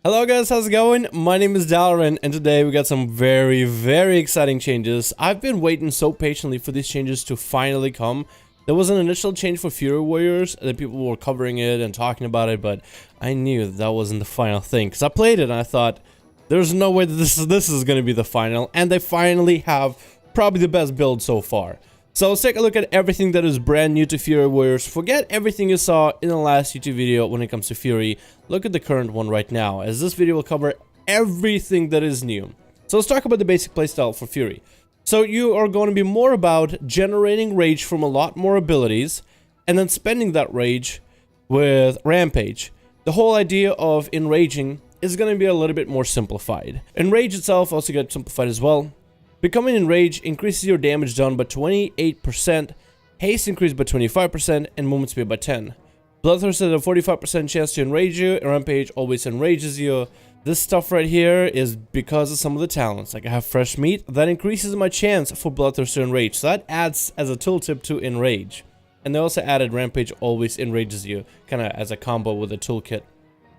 Hello guys, how's it going? My name is Dalaran, and today we got some very exciting changes. I've been waiting so patiently for these changes to finally come. There was an initial change for Fury Warriors, and then people were covering it and talking about it, but I knew that wasn't the final thing, because I played it and I thought, there's no way that this is going to be the final, and they finally have probably the best build so far. So let's take a look at everything that is brand new to Fury Warriors. Forget everything you saw in the last YouTube video when it comes to Fury. Look at the current one right now, as this video will cover everything that is new. So let's talk about the basic playstyle for Fury. So you are going to be more about generating rage from a lot more abilities, and then spending that rage with Rampage. The whole idea of enraging is going to be a little bit more simplified. Enrage itself also gets simplified as well. Becoming enraged increases your damage done by 28%, haste increased by 25%, and movement speed by 10. Bloodthirst has a 45% chance to enrage you, and Rampage always enrages you. This stuff right here is because of some of the talents. Like I have fresh meat, that increases my chance for Bloodthirst to enrage, so that adds as a tooltip to enrage. And they also added Rampage always enrages you, kind of as a combo with a toolkit.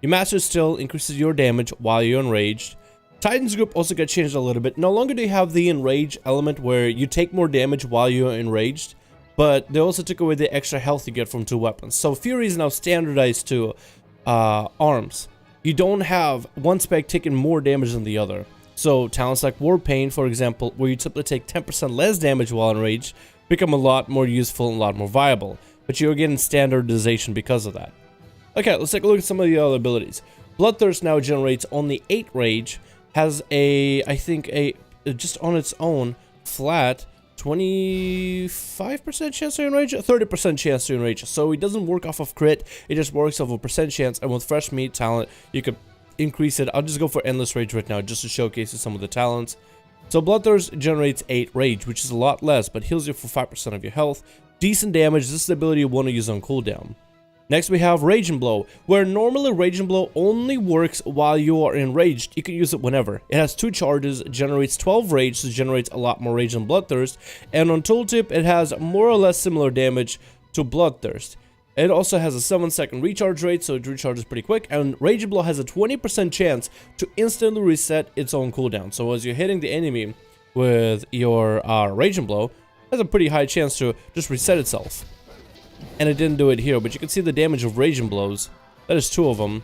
Your Master Still increases your damage while you're enraged. Titan's Grip also got changed a little bit. No longer do you have the enrage element where you take more damage while you're enraged, but they also took away the extra health you get from two weapons. So Fury is now standardized to arms. You don't have one spec taking more damage than the other. So talents like War Pain, for example, where you typically take 10% less damage while enraged, become a lot more useful and a lot more viable. But you're getting standardization because of that. Okay, let's take a look at some of the other abilities. Bloodthirst now generates only 8 rage, has I think just on its own, flat, 25% chance to enrage, 30% chance to enrage. So it doesn't work off of crit, it just works off of percent chance, and with fresh meat talent, you could increase it. I'll just go for endless rage right now, just to showcase some of the talents. So Bloodthirst generates 8 rage, which is a lot less, but heals you for 5% of your health. Decent damage, this is the ability you want to use on cooldown. Next we have Rage and Blow, where normally Rage and Blow only works while you are enraged. You can use it whenever. It has 2 charges, generates 12 rage, so it generates a lot more rage than Bloodthirst. And on tooltip, it has more or less similar damage to Bloodthirst. It also has a 7-second recharge rate, so it recharges pretty quick. And Rage and Blow has a 20% chance to instantly reset its own cooldown. So as you're hitting the enemy with your Rage and Blow, it has a pretty high chance to just reset itself. And it didn't do it here, but you can see the damage of Rage and Blows. That is 2 of them.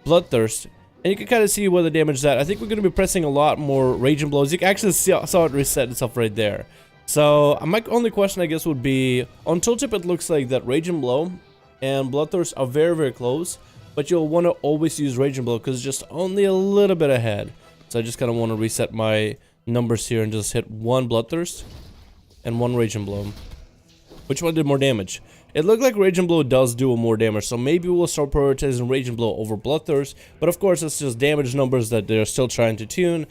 Bloodthirst. And you can kind of see where the damage is at. I think we're going to be pressing a lot more Rage and Blows. You can actually saw it reset itself right there. So my only question, I guess, would be, on tooltip it looks like that Rage and Blow and Bloodthirst are very close. But you'll want to always use Rage and Blow because it's just only a little bit ahead. So I just kind of want to reset my numbers here and just hit 1 Bloodthirst and 1 Rage and Blow. Which one did more damage? It looked like Rage and Blow does do more damage, so maybe we'll start prioritizing Rage and Blow over Bloodthirst, but of course it's just damage numbers that they're still trying to tune.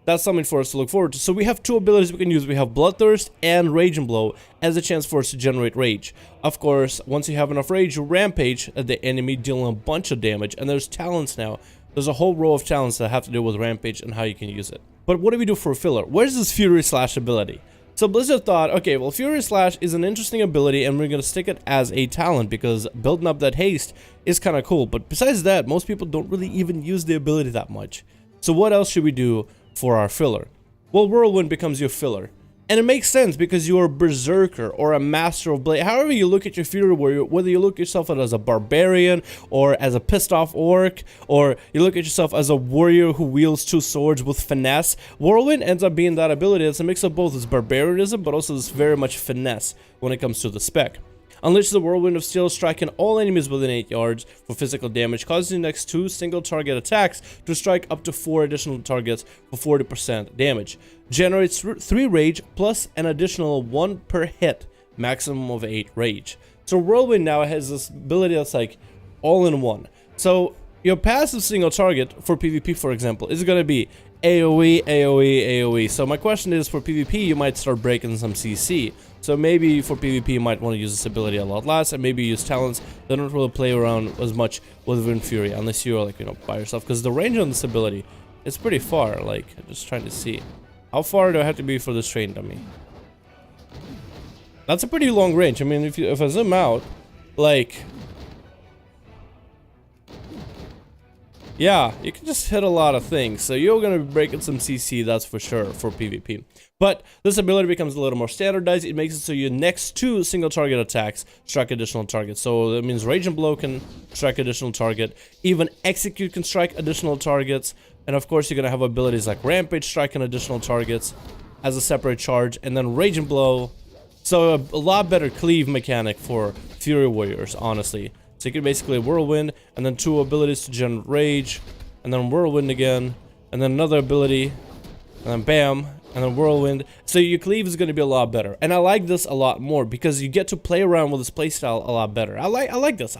That's something for us to look forward to. So we have 2 abilities we can use. We have Bloodthirst and Rage and Blow as a chance for us to generate rage. Of course, once you have enough rage, you Rampage at the enemy, dealing a bunch of damage, and there's talents now. There's a whole row of talents that have to do with Rampage and how you can use it. But what do we do for a filler? Where's this Fury Slash ability? So Blizzard thought, okay, well, Fury Slash is an interesting ability and we're going to stick it as a talent because building up that haste is kind of cool. But besides that, most people don't really even use the ability that much. So what else should we do for our filler? Well, Whirlwind becomes your filler. And it makes sense because you're a Berserker or a Master of Blade. However you look at your Fury Warrior, whether you look yourself as a Barbarian or as a pissed off Orc, or you look at yourself as a Warrior who wields 2 swords with finesse, Whirlwind ends up being that ability. It's a mix of both. It's barbarianism, but also this very much finesse when it comes to the spec. Unleash the Whirlwind of Steel, striking all enemies within 8 yards for physical damage, causing the next 2 single target attacks to strike up to 4 additional targets for 40% damage. Generates 3 rage plus an additional 1 per hit, maximum of 8 rage. So Whirlwind now has this ability that's like all in one. So your passive single target for PvP, for example, is going to be AoE, AoE, AoE. So my question is, for PvP, you might start breaking some CC. So maybe for PvP, you might want to use this ability a lot less, and maybe use talents that don't really play around as much with Wind Fury, unless you're like, by yourself. Because the range on this ability is pretty far. Like, just trying to see. How far do I have to be for this train dummy? That's a pretty long range. I mean, if I zoom out, like, yeah, you can just hit a lot of things. So you're gonna be breaking some CC, that's for sure, for PvP. But this ability becomes a little more standardized. It makes it so your next 2 single target attacks strike additional targets. So that means Rage and Blow can strike additional target. Even Execute can strike additional targets. And of course, you're gonna have abilities like Rampage striking additional targets as a separate charge. And then Rage and Blow. So a lot better cleave mechanic for Fury Warriors, honestly. So you can basically Whirlwind, and then 2 abilities to generate Rage, and then Whirlwind again, and then another ability, and then bam, and then Whirlwind. So your cleave is going to be a lot better. And I like this a lot more, because you get to play around with this playstyle a lot better. I like this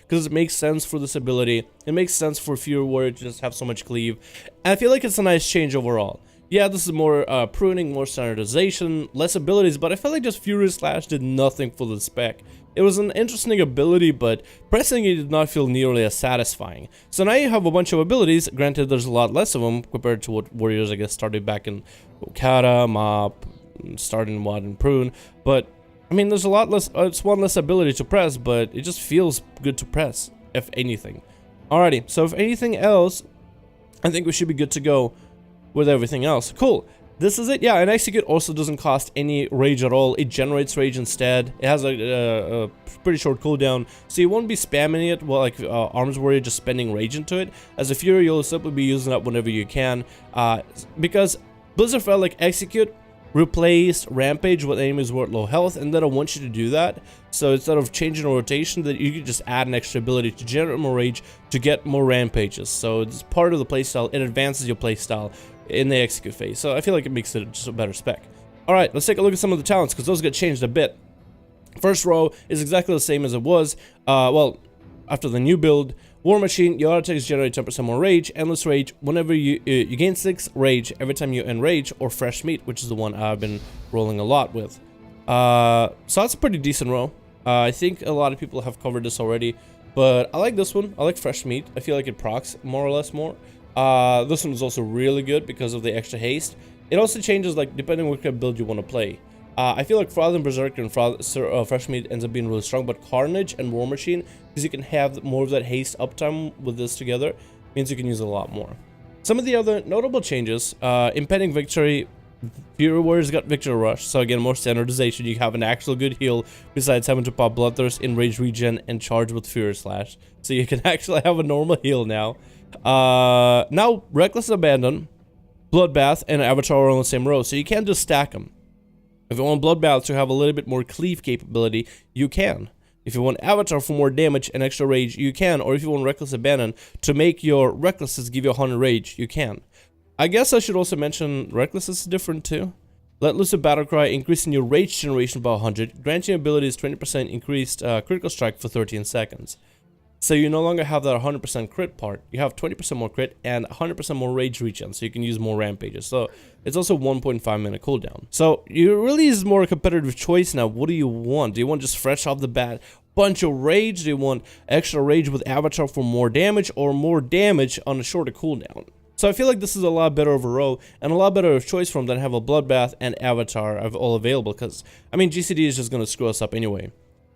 because it makes sense for this ability. It makes sense for Fury Warrior to just have so much cleave. And I feel like it's a nice change overall. Yeah, this is more pruning, more standardization, less abilities, but I felt like just Fury Slash did nothing for the spec. It was an interesting ability, but pressing it did not feel nearly as satisfying. So now you have a bunch of abilities. Granted, there's a lot less of them compared to what Warriors, I guess, started back in Okada, Mop, starting WoD and Prune. But, I mean, there's a lot less, it's one less ability to press, but it just feels good to press, if anything. Alrighty, so if anything else, I think we should be good to go with everything else. Cool. This is it. Yeah, and Execute also doesn't cost any rage at all. It generates rage instead. It has a pretty short cooldown, so you won't be spamming it while like Arms Warrior just spending rage into it. As a Fury, you'll simply be using it whenever you can, because Blizzard felt like Execute replaced Rampage with enemies who are at low health, and they don't want you to do that. So instead of changing a rotation, that you could just add an extra ability to generate more rage to get more Rampages. So it's part of the playstyle. It advances your playstyle in the Execute phase. So I feel like it makes it just a better spec. Alright, let's take a look at some of the talents, because those get changed a bit. First row is exactly the same as it was, well, after the new build. War Machine, your auto attacks generate 10% more rage. Endless Rage, whenever you gain 6 rage every time you enrage, or Fresh Meat, which is the one I've been rolling a lot with. So that's a pretty decent row. I think a lot of people have covered this already, but I like this one. I like Fresh Meat. I feel like it procs more or less more. This one is also really good because of the extra haste. It also changes, like, depending on what kind of build you want to play. I feel like Frothing Berserker and Fresh Meat ends up being really strong, but Carnage and War Machine, because you can have more of that haste uptime with this together, means you can use it a lot more. Some of the other notable changes, Impending Victory, Fury Warriors got Victory Rush, so again, more standardization. You have an actual good heal, besides having to pop Bloodthirst, Enrage Regen, and charge with Fury Slash. So you can actually have a normal heal now. Now, Reckless Abandon, Bloodbath, and Avatar are on the same row, so you can't just stack them. If you want Bloodbath to have a little bit more cleave capability, you can. If you want Avatar for more damage and extra rage, you can. Or if you want Reckless Abandon to make your Recklesses give you 100 rage, you can. I guess I should also mention Reckless is different too. Let Loose a Battlecry, increasing your rage generation by 100, granting abilities 20% increased critical strike for 13 seconds. So you no longer have that 100% crit part. You have 20% more crit and 100% more rage regen, so you can use more rampages. So it's also 1.5 minute cooldown. So you really is more a competitive choice now. What do you want? Do you want just fresh off the bat bunch of rage? Do you want extra rage with Avatar for more damage, or more damage on a shorter cooldown? So I feel like this is a lot better of a row, and a lot better of choice from than have a Bloodbath and Avatar of all available, because, I mean, GCD is just going to screw us up anyway.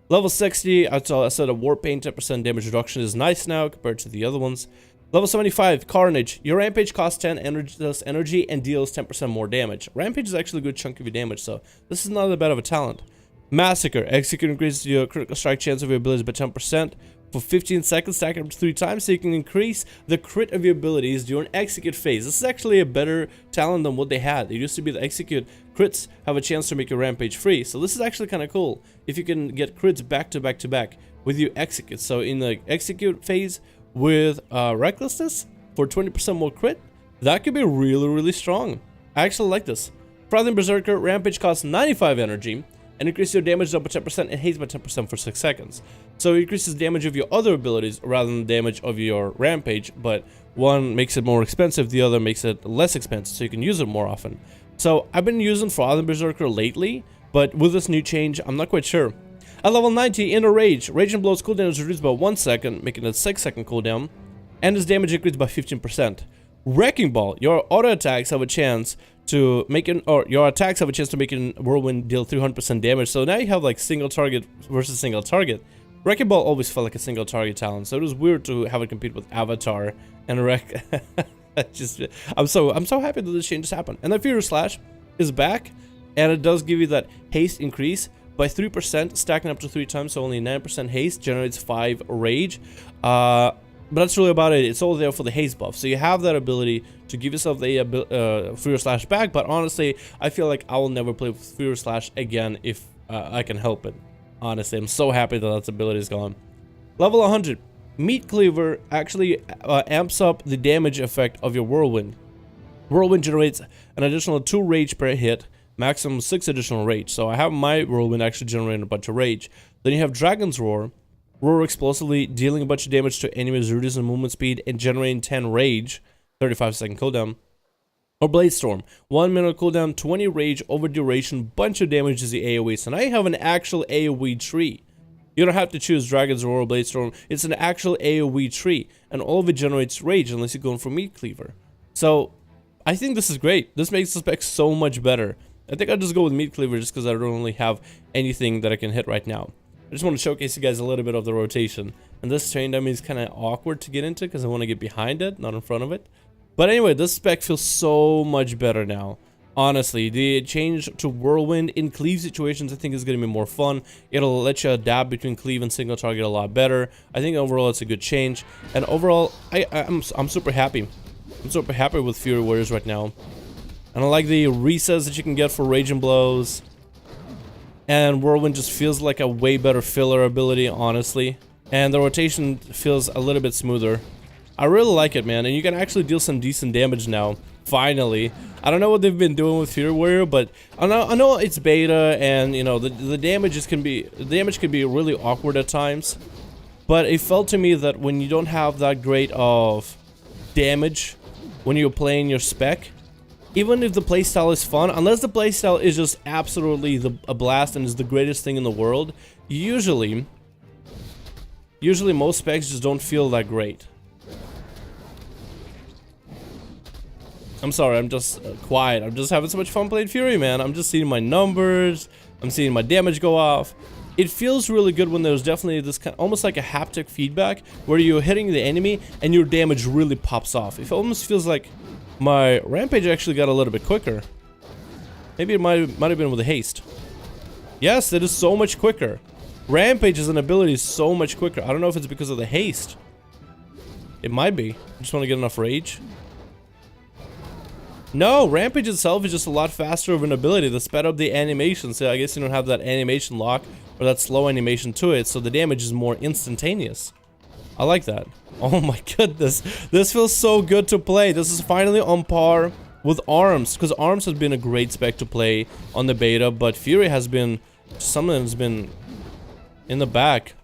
Level 60, I said a War Paint 10% damage reduction is nice now compared to the other ones. Level 75, Carnage. Your Rampage costs 10 energy and deals 10% more damage. Rampage is actually a good chunk of your damage, so this is not that bad of a talent. Massacre. Execute increases your critical strike chance of your abilities by 10%. For 15 seconds, stack it up to 3 times, so you can increase the crit of your abilities during Execute phase. This is actually a better talent than what they had. It used to be the Execute crits have a chance to make your Rampage free. So this is actually kind of cool if you can get crits back to back to back with your Execute. So in the Execute phase with Recklessness for 20% more crit, that could be really, really strong. I actually like this. Frothing Berserker, Rampage costs 95 energy, and increase your damage up by 10% and haste by 10% for 6 seconds. So it increases damage of your other abilities rather than damage of your Rampage, but one makes it more expensive, the other makes it less expensive, so you can use it more often. So I've been using Frothing Berserker lately, but with this new change, I'm not quite sure. At level 90, Inner Rage. Rage and Blow's cooldown is reduced by 1 second, making it a 6-second cooldown, and its damage increased by 15%. Wrecking Ball. Your auto attacks have a chance to make your attacks have a chance to make an Whirlwind deal 300% damage. So now you have like single target versus single target. Wrecking Ball always felt like a single target talent, so it was weird to have it compete with Avatar and Wreck. I'm so happy that this change has happened. And the Fury Slash is back, and it does give you that haste increase by 3%, stacking up to 3 times, so only 9% haste generates 5 rage. But that's really about it. It's all there for the haste buff, so you have that ability to give yourself the Fury Slash back. But honestly, I feel like I will never play with Fury Slash again if I can help it. Honestly, I'm so happy that that ability is gone. Level 100. Meat Cleaver actually amps up the damage effect of your Whirlwind. Whirlwind generates an additional 2 rage per hit, maximum 6 additional rage. So I have my Whirlwind actually generating a bunch of rage. Then you have Dragon's Roar. Roar explosively, dealing a bunch of damage to enemies, reducing movement speed, and generating 10 rage, 35-second cooldown. Or Blade Storm, 1 minute cooldown, 20 rage over duration, bunch of damage is the AoE. So now you have an actual AoE tree. You don't have to choose Dragon's Roar or Blade Storm, it's an actual AoE tree, and all of it generates rage unless you're going for Meat Cleaver. So, I think this is great. This makes the spec so much better. I think I'll just go with Meat Cleaver just because I don't really have anything that I can hit right now. I just want to showcase you guys a little bit of the rotation. And this train dummy is kind of awkward to get into because I want to get behind it, not in front of it. But anyway, this spec feels so much better now. Honestly, the change to Whirlwind in cleave situations I think is going to be more fun. It'll let you adapt between cleave and single target a lot better. I think overall it's a good change. And overall, I'm super happy. I'm super happy with Fury Warriors right now. And I like the resets that you can get for Raging Blows. And Whirlwind just feels like a way better filler ability, honestly. And the rotation feels a little bit smoother. I really like it, man. And you can actually deal some decent damage now. Finally. I don't know what they've been doing with Fury Warrior, but I know it's beta, and you know the damage can be really awkward at times. But it felt to me that when you don't have that great of damage when you're playing your spec, even if the playstyle is fun, unless the playstyle is just absolutely a blast and is the greatest thing in the world, usually most specs just don't feel that great. I'm sorry, I'm just quiet. I'm just having so much fun playing Fury, man. I'm just seeing my numbers. I'm seeing my damage go off. It feels really good when there's definitely this kind, almost like a haptic feedback, where you're hitting the enemy and your damage really pops off. It almost feels like my Rampage actually got a little bit quicker. Maybe it might have been with the haste. Yes, it is so much quicker. Rampage as an ability is so much quicker. I don't know if it's because of the haste. It might be. I just want to get enough rage. No, Rampage itself is just a lot faster of an ability that sped up the animation, so I guess you don't have that animation lock or that slow animation to it, so the damage is more instantaneous. I like that. Oh my goodness, this feels so good to play. This is finally on par with ARMS, because ARMS has been a great spec to play on the beta, but Fury has been something that's been in the back.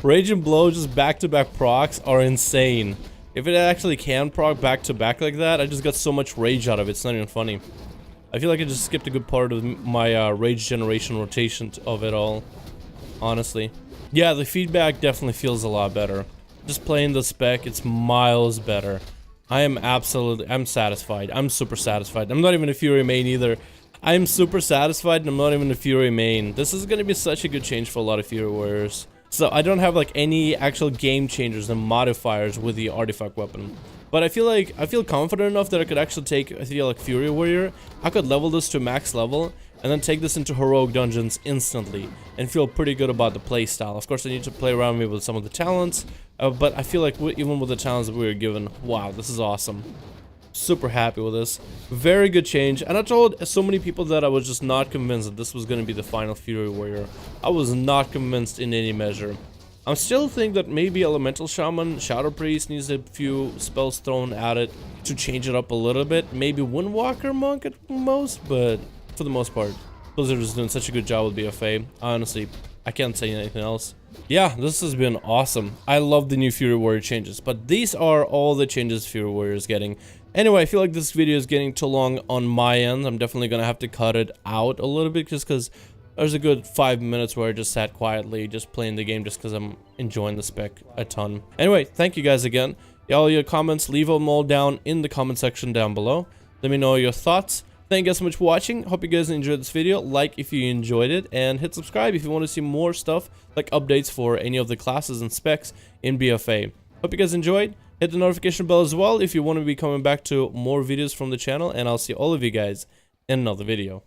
Raging Blow just back-to-back procs are insane. If it actually can proc back-to-back like that, I just got so much rage out of it, it's not even funny. I feel like I just skipped a good part of my rage generation rotation of it all, honestly. Yeah, the feedback definitely feels a lot better. Just playing the spec, it's miles better. I'm satisfied. I'm super satisfied. I'm not even a Fury main either. I'm super satisfied and I'm not even a Fury main. This is gonna be such a good change for a lot of Fury Warriors. So I don't have like any actual game changers and modifiers with the artifact weapon. But I feel confident enough that I could actually take, I feel like Fury Warrior. I could level this to max level and then take this into heroic dungeons instantly and feel pretty good about the playstyle. Of course I need to play around with some of the talents, but I feel like even with the talents that we were given, wow, this is awesome. Super happy with this. Very good change. And I told so many people that I was just not convinced that this was going to be the final Fury Warrior. I was not convinced in any measure. I still think that maybe Elemental Shaman, Shadow Priest needs a few spells thrown at it to change it up a little bit. Maybe Windwalker Monk at most, but for the most part, Blizzard is doing such a good job with BFA. Honestly, I can't say anything else. Yeah, this has been awesome. I love the new Fury Warrior changes, but these are all the changes Fury Warrior is getting. Anyway, I feel like this video is getting too long on my end. I'm definitely gonna have to cut it out a little bit just because there's a good 5 minutes where I just sat quietly just playing the game just because I'm enjoying the spec a ton. Anyway, thank you guys again. All your comments, leave them all down in the comment section down below. Let me know your thoughts. Thank you guys so much for watching. Hope you guys enjoyed this video. Like if you enjoyed it, and hit subscribe if you want to see more stuff like updates for any of the classes and specs in BFA. Hope you guys enjoyed. Hit the notification bell as well if you want to be coming back to more videos from the channel, and I'll see all of you guys in another video.